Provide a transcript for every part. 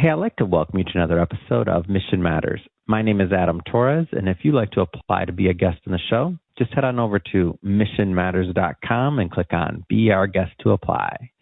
Hey, I'd like to welcome you to another episode of Mission Matters. My name is Adam Torres, and if you'd like to apply to be a guest on the show, just head on over to missionmatters.com and click on Be Our Guest to apply.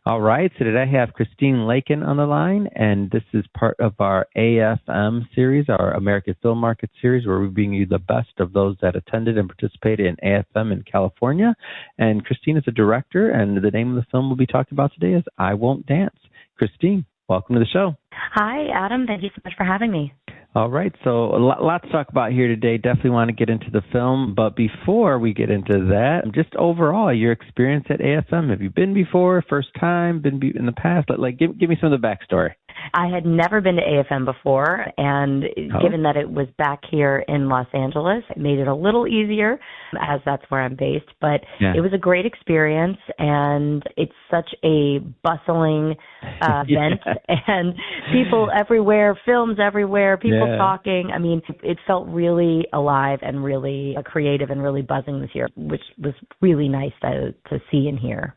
All right, so today I have Christine Lakin on the line, and this is part of our AFM series, our American Film Market series, where we bring you the best of those that attended and participated in AFM in California. And Christine is a director, and the name of the film we'll be talking about today is I Won't Dance. Christine, welcome to the show. Hi, Adam. Thank you so much for having me. All right, so a lot to talk about here today. Definitely want to get into the film, but before we get into that, just overall, your experience at AFM. Have you been before, first time, been in the past? Give me some of the backstory. I had never been to AFM before, and given that it was back here in Los Angeles, it made it a little easier, as that's where I'm based. But It was a great experience, and it's such a bustling event, and people everywhere, films everywhere, people talking. I mean, it felt really alive and really creative and really buzzing this year, which was really nice to see and hear.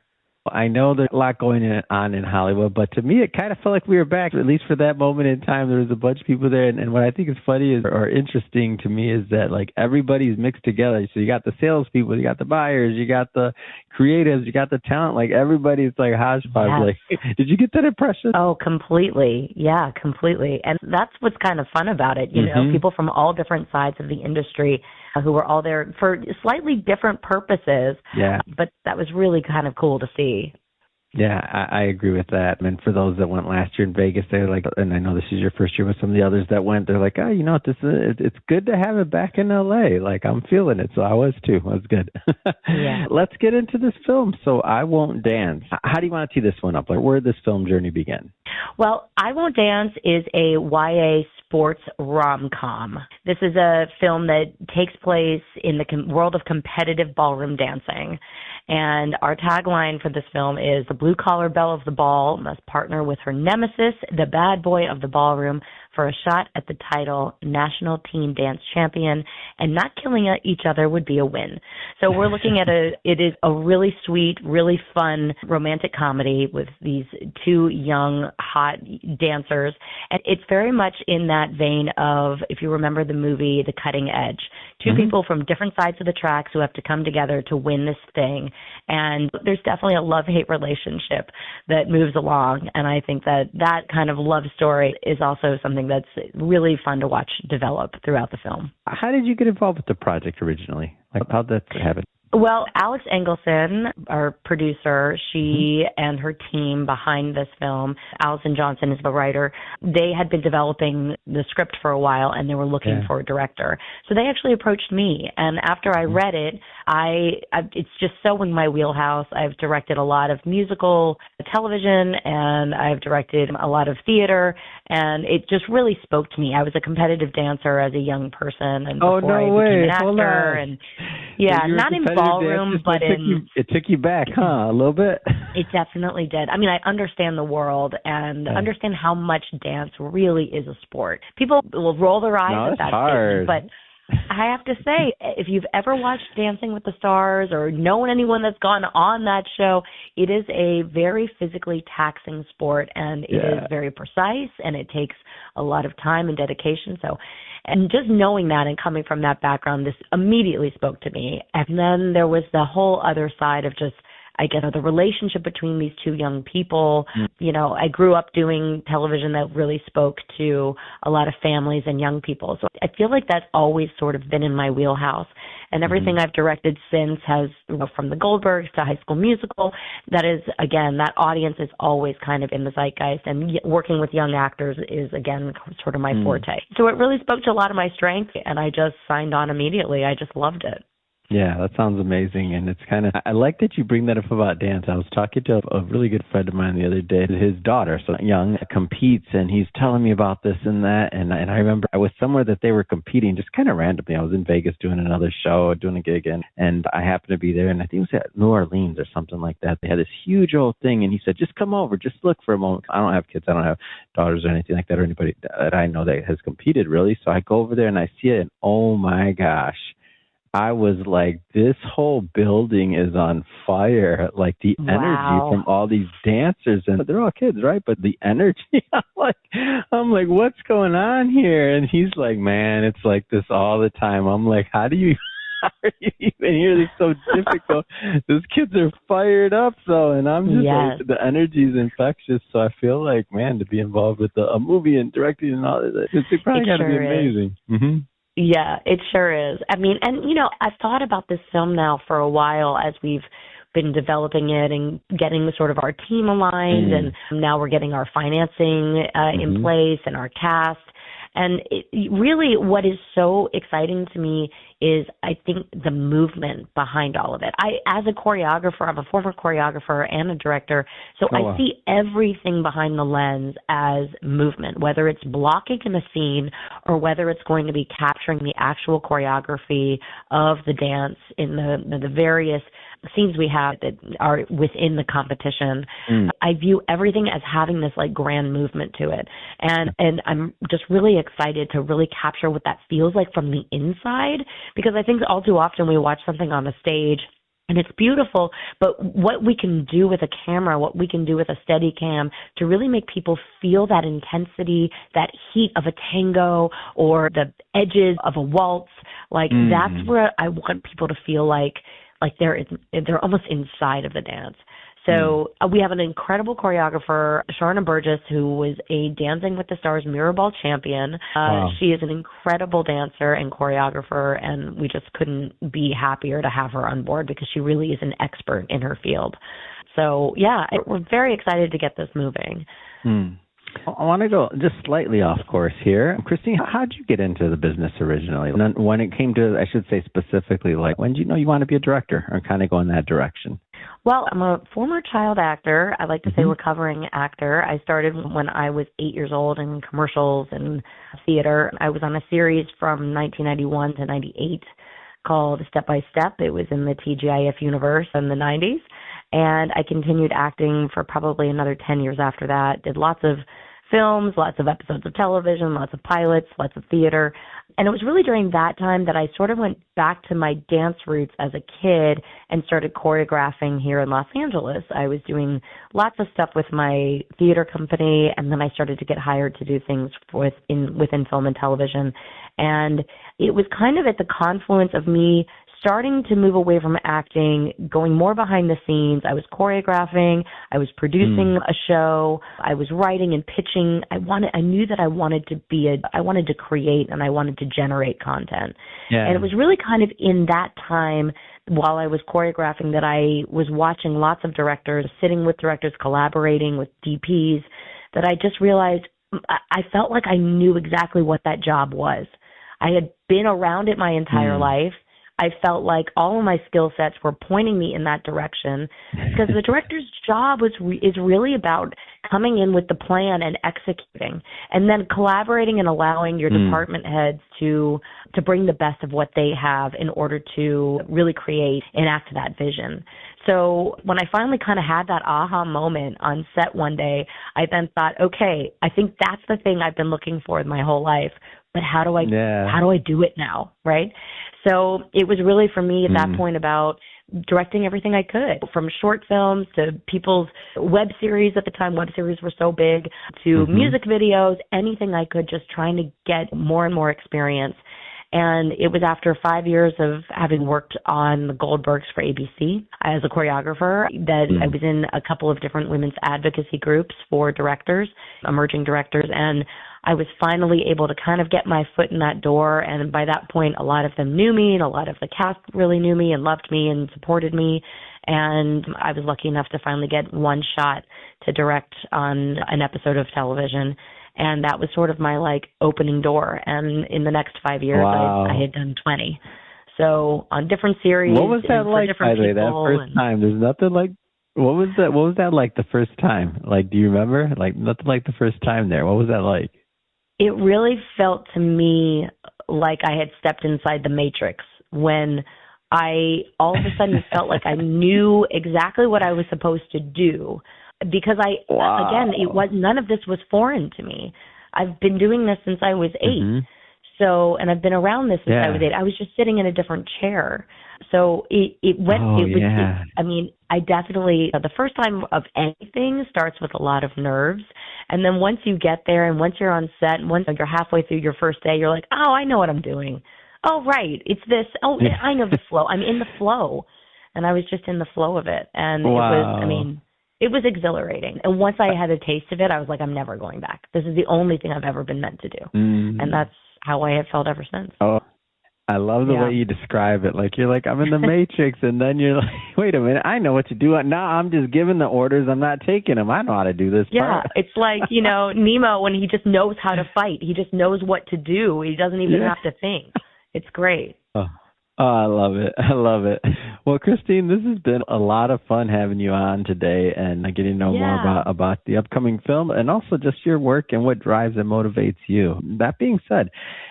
I know there's a lot going on in Hollywood, but to me, it kind of felt like we were back, at least for that moment in time. There was a bunch of people there, and what I think is funny or interesting to me is that, like, everybody's mixed together. So you got the salespeople, you got the buyers, you got the creatives, you got the talent. Like, everybody's like hodgepodge. Yes. Like, did you get that impression? Oh, completely. Yeah, completely. And that's what's kind of fun about it. You know, people from all different sides of the industry who were all there for slightly different purposes. Yeah. But that was really kind of cool to see. Yeah, I agree with that. And for those that went last year in Vegas, they're like, and I know this is your first year with some of the others that went, they're like, oh, you know what, it's good to have it back in LA. Like, I'm feeling it. So I was too. It was good. Yeah. Let's get into this film. So I Won't Dance. How do you want to tee this one up? Like, where did this film journey begin? Well, I Won't Dance is a YA sports rom-com. This is a film that takes place in the world of competitive ballroom dancing. And our tagline for this film is, the blue-collar belle of the ball must partner with her nemesis, the bad boy of the ballroom, for a shot at the title National Teen Dance Champion, and not killing each other would be a win. So we're looking at it is a really sweet, really fun romantic comedy with these two young, hot dancers. And it's very much in that vein of, if you remember the movie The Cutting Edge, two people from different sides of the tracks who have to come together to win this thing. And there's definitely a love-hate relationship that moves along. And I think that kind of love story is also something that's really fun to watch develop throughout the film. How did you get involved with the project originally? Like, how'd that happen? Well, Alex Engelson, our producer, she and her team behind this film, Allison Johnson is the writer, they had been developing the script for a while, and they were looking for a director. So they actually approached me, and after I read it, it's just so in my wheelhouse. I've directed a lot of musical television, and I've directed a lot of theater, and it just really spoke to me. I was a competitive dancer as a young person, and before I became an actor, and not in ballroom, but it took you back, huh? A little bit. It definitely did. I mean, I understand the world and understand how much dance really is a sport. People will roll their eyes at that statement, but I have to say, if you've ever watched Dancing with the Stars or known anyone that's gone on that show, it is a very physically taxing sport, and it is very precise, and it takes a lot of time and dedication. And just knowing that and coming from that background, this immediately spoke to me. And then there was the whole other side of just, I guess, the relationship between these two young people. You know, I grew up doing television that really spoke to a lot of families and young people. So I feel like that's always sort of been in my wheelhouse. And everything I've directed since has, you know, from the Goldbergs to High School Musical, that is, again, that audience is always kind of in the zeitgeist. And working with young actors is, again, sort of my forte. So it really spoke to a lot of my strengths, and I just signed on immediately. I just loved it. Yeah, that sounds amazing. And it's kind of, I like that you bring that up about dance. I was talking to a really good friend of mine the other day. His daughter, so young, competes, and he's telling me about this and that. And I remember I was somewhere that they were competing just kind of randomly. I was in Vegas doing another show, doing a gig, and I happened to be there. And I think it was at New Orleans or something like that. They had this huge old thing, and he said, just come over, just look for a moment. I don't have kids. I don't have daughters or anything like that, or anybody that I know that has competed, really. So I go over there, and I see it, and oh, my gosh. I was like, this whole building is on fire. Like the energy from all these dancers, and they're all kids, right? But the energy, I'm like, what's going on here? And he's like, man, it's like this all the time. I'm like, how are you even here? This is so difficult. Those kids are fired up, and I'm just like, the energy is infectious. So I feel like, man, to be involved with a movie and directing and all that, it's probably got to be amazing. Mm-hmm. Yeah, it sure is. I mean, and, I've thought about this film now for a while as we've been developing it and getting sort of our team aligned, and now we're getting our financing in place and our cast. And really what is so exciting to me is, I think, the movement behind all of it. As a choreographer, I'm a former choreographer and a director, so I see everything behind the lens as movement, whether it's blocking in a scene or whether it's going to be capturing the actual choreography of the dance in the various scenes we have that are within the competition. I view everything as having this like grand movement to it. And I'm just really excited to really capture what that feels like from the inside, because I think all too often we watch something on the stage and it's beautiful, but what we can do with a camera, what we can do with a steady cam to really make people feel that intensity, that heat of a tango or the edges of a waltz, like that's where I want people to feel like they're almost inside of the dance. So we have an incredible choreographer, Sharna Burgess, who was a Dancing with the Stars Mirrorball champion. She is an incredible dancer and choreographer, and we just couldn't be happier to have her on board because she really is an expert in her field. So, yeah, we're very excited to get this moving. I want to go just slightly off course here. Christine, how did you get into the business originally? When it came to, I should say specifically, like, when did you know you want to be a director or kind of go in that direction? Well, I'm a former child actor. I like to say recovering actor. I started when I was 8 years old in commercials and theater. I was on a series from 1991 to 98 called Step by Step. It was in the TGIF universe in the 90s. And I continued acting for probably another 10 years after that. Did lots of films, lots of episodes of television, lots of pilots, lots of theater. And it was really during that time that I sort of went back to my dance roots as a kid and started choreographing here in Los Angeles. I was doing lots of stuff with my theater company, and then I started to get hired to do things within film and television. And it was kind of at the confluence of me starting to move away from acting, going more behind the scenes. I was choreographing, I was producing a show, I was writing and pitching. I knew that I wanted to create and I wanted to generate content. Yeah. And it was really kind of in that time while I was choreographing that I was watching lots of directors, sitting with directors, collaborating with DPs, that I just realized I felt like I knew exactly what that job was. I had been around it my entire life. I felt like all of my skill sets were pointing me in that direction, because the director's job is really about coming in with the plan and executing, and then collaborating and allowing your department heads to bring the best of what they have in order to really create and enact that vision. So when I finally kind of had that aha moment on set one day, I then thought, okay, I think that's the thing I've been looking for my whole life. But how do I do it now, right? So it was really for me at that point about directing everything I could, from short films to people's web series. At the time, web series were so big, to music videos, anything I could, just trying to get more and more experience. And it was after 5 years of having worked on the Goldbergs for ABC as a choreographer that I was in a couple of different women's advocacy groups for directors, emerging directors, and I was finally able to kind of get my foot in that door. And by that point, a lot of them knew me, and a lot of the cast really knew me and loved me and supported me. And I was lucky enough to finally get one shot to direct on an episode of television. And that was sort of my opening door. And in the next 5 years, I had done 20. So on different series. What was that like, by the way, that first time? There's nothing like, what was that like the first time? Do you remember? Nothing like the first time there. What was that like? It really felt to me like I had stepped inside the Matrix, when I all of a sudden felt like I knew exactly what I was supposed to do, because none of this was foreign to me. I've been doing this since I was 8. So, and I've been around this since I was 8. I was just sitting in a different chair. So it went, Oh, it was, yeah. I mean, I definitely, the first time of anything starts with a lot of nerves. And then once you get there and once you're on set and once you're halfway through your first day, you're like, oh, I know what I'm doing. Oh, right. It's this. Oh, I know the flow. I'm in the flow. And I was just in the flow of it. And Wow. it was exhilarating. And once I had a taste of it, I was like, I'm never going back. This is the only thing I've ever been meant to do. And that's how I have felt ever since. Oh, I love the way you describe it. Like, you're like, I'm in the Matrix, and then you're like, wait a minute, I know what to do. Now I'm just giving the orders. I'm not taking them. I know how to do this part. It's like, Nemo when he just knows how to fight. He just knows what to do. He doesn't even have to think. It's great. Oh, I love it. I love it. Well, Christine, this has been a lot of fun having you on today and getting to know more about the upcoming film and also just your work and what drives and motivates you. That being said,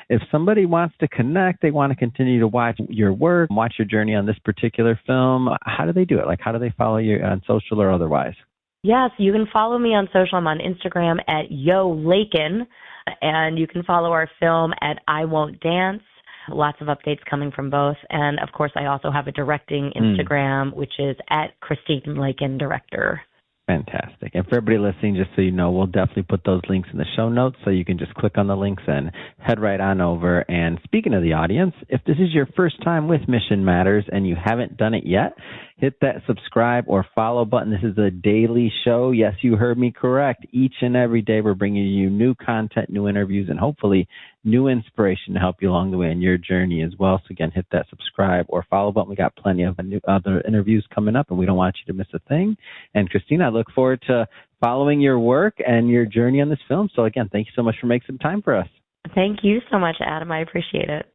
if somebody wants to connect, they want to continue to watch your work, watch your journey on this particular film, how do they do it? Like, how do they follow you on social or otherwise? Yes, you can follow me on social. I'm on Instagram at Lakin, and you can follow our film at I Won't Dance. Lots of updates coming from both. And, of course, I also have a directing Instagram, which is at Christine Lakin Director. Fantastic. And for everybody listening, just so you know, we'll definitely put those links in the show notes so you can just click on the links and head right on over. And speaking of the audience, if this is your first time with Mission Matters and you haven't done it yet, hit that subscribe or follow button. This is a daily show. Yes, you heard me correct. Each and every day we're bringing you new content, new interviews, and hopefully new inspiration to help you along the way in your journey as well. So again, hit that subscribe or follow button. We got plenty of other interviews coming up, and we don't want you to miss a thing. And Christina, I look forward to following your work and your journey on this film. So again, thank you so much for making some time for us. Thank you so much, Adam. I appreciate it.